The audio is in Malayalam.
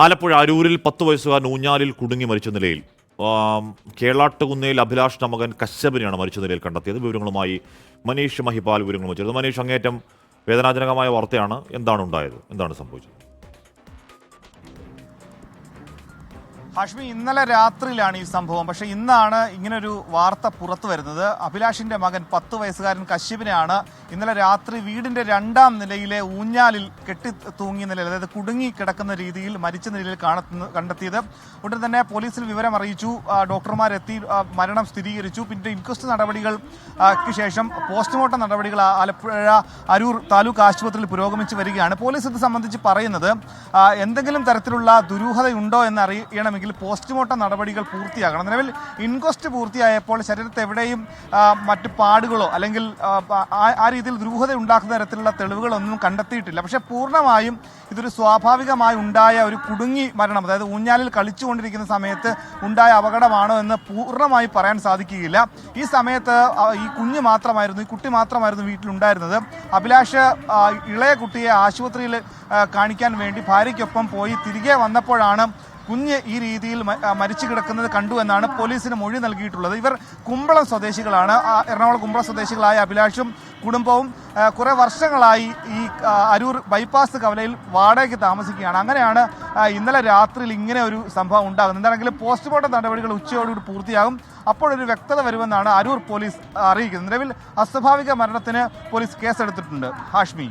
ആലപ്പുഴ അരൂരിൽ 10 വയസ്സുകാരൻ ഊഞ്ഞാലിൽ കുടുങ്ങി മരിച്ച നിലയിൽ കേളാട്ടുകുന്നേൽ അഭിലാഷിന്റെ മകൻ കശ്യപിനെയാണ് മരിച്ച നിലയിൽ കണ്ടെത്തിയത്. വിവരങ്ങളുമായി മനീഷ് മഹിപാൽ വിവരങ്ങൾ വെച്ചിരുന്നത്. മനീഷ്, അങ്ങേറ്റം വേദനാജനകമായ വാർത്തയാണ്. എന്താണ് ഉണ്ടായത്? എന്താണ് സംഭവിച്ചത്? ഹാഷ്മി, ഇന്നലെ രാത്രിയിലാണ് ഈ സംഭവം. പക്ഷേ ഇന്നാണ് ഇങ്ങനൊരു വാർത്ത പുറത്തു വരുന്നത്. അഭിലാഷിന്റെ മകൻ 10 വയസ്സുകാരൻ കശ്യപിനെയാണ് ഇന്നലെ രാത്രി വീടിന്റെ 2ാം നിലയിലെ ഊഞ്ഞാലിൽ കെട്ടി തൂങ്ങിയ നിലയിൽ, അതായത് കുടുങ്ങി കിടക്കുന്ന രീതിയിൽ മരിച്ച നിലയിൽ കണ്ടെത്തിയത്. ഉടൻ തന്നെ പോലീസിൽ വിവരം അറിയിച്ചു. ഡോക്ടർമാരെത്തി മരണം സ്ഥിരീകരിച്ചു. പിന്നെ ഇൻക്വസ്റ്റ് നടപടികൾക്ക് ശേഷം പോസ്റ്റ്മോർട്ടം നടപടികൾ ആലപ്പുഴ അരൂർ താലൂക്ക് ആശുപത്രിയിൽ പുരോഗമിച്ച് വരികയാണ്. പോലീസ് ഇത് സംബന്ധിച്ച് പറയുന്നത് എന്തെങ്കിലും തരത്തിലുള്ള ദുരൂഹതയുണ്ടോ എന്ന് അറിയണമെങ്കിൽ പോസ്റ്റ്മോർട്ടം നടപടികൾ പൂർത്തിയാകണം. നിലവിൽ ഇൻക്വസ്റ്റ് പൂർത്തിയായപ്പോൾ ശരീരത്തെ എവിടെയും മറ്റു പാടുകളോ അല്ലെങ്കിൽ ആ രീതിയിൽ ദുരൂഹത ഉണ്ടാക്കുന്ന തരത്തിലുള്ള തെളിവുകളൊന്നും കണ്ടെത്തിയിട്ടില്ല. പക്ഷേ പൂർണ്ണമായും ഇതൊരു സ്വാഭാവികമായി ഉണ്ടായ ഒരു കുടുങ്ങി മരണം, അതായത് ഊഞ്ഞാലിൽ കളിച്ചുകൊണ്ടിരിക്കുന്ന സമയത്ത് ഉണ്ടായ അപകടമാണോ എന്ന് പൂർണ്ണമായി പറയാൻ സാധിക്കുകയില്ല. ഈ സമയത്ത് ഈ കുട്ടി മാത്രമായിരുന്നു വീട്ടിലുണ്ടായിരുന്നത്. അഭിലാഷ് ഇളയ കുട്ടിയെ ആശുപത്രിയിൽ കാണിക്കാൻ വേണ്ടി ഭാര്യയ്ക്കൊപ്പം പോയി തിരികെ വന്നപ്പോഴാണ് കുഞ്ഞ് ഈ രീതിയിൽ മരിച്ചു കിടക്കുന്നത് കണ്ടു എന്നാണ് പോലീസിന് മൊഴി നൽകിയിട്ടുള്ളത്. ഇവർ കുമ്പളം സ്വദേശികളാണ്. എറണാകുളം കുമ്പളം സ്വദേശികളായ അഭിലാഷും കുടുംബവും കുറേ വർഷങ്ങളായി ഈ അരൂർ ബൈപ്പാസ് കവലയിൽ വാടകയ്ക്ക് താമസിക്കുകയാണ്. അങ്ങനെയാണ് ഇന്നലെ രാത്രിയിൽ ഇങ്ങനെ ഒരു സംഭവം ഉണ്ടാകുന്നത്. എന്താണെങ്കിലും പോസ്റ്റ്മോർട്ടം നടപടികൾ ഉച്ചയോടുകൂടി പൂർത്തിയാകും. അപ്പോഴൊരു വ്യക്തത വരുമെന്നാണ് അരൂർ പോലീസ് അറിയിക്കുന്നത്. നിലവിൽ അസ്വാഭാവിക മരണത്തിന് പോലീസ് കേസെടുത്തിട്ടുണ്ട്. ഹാഷ്മി.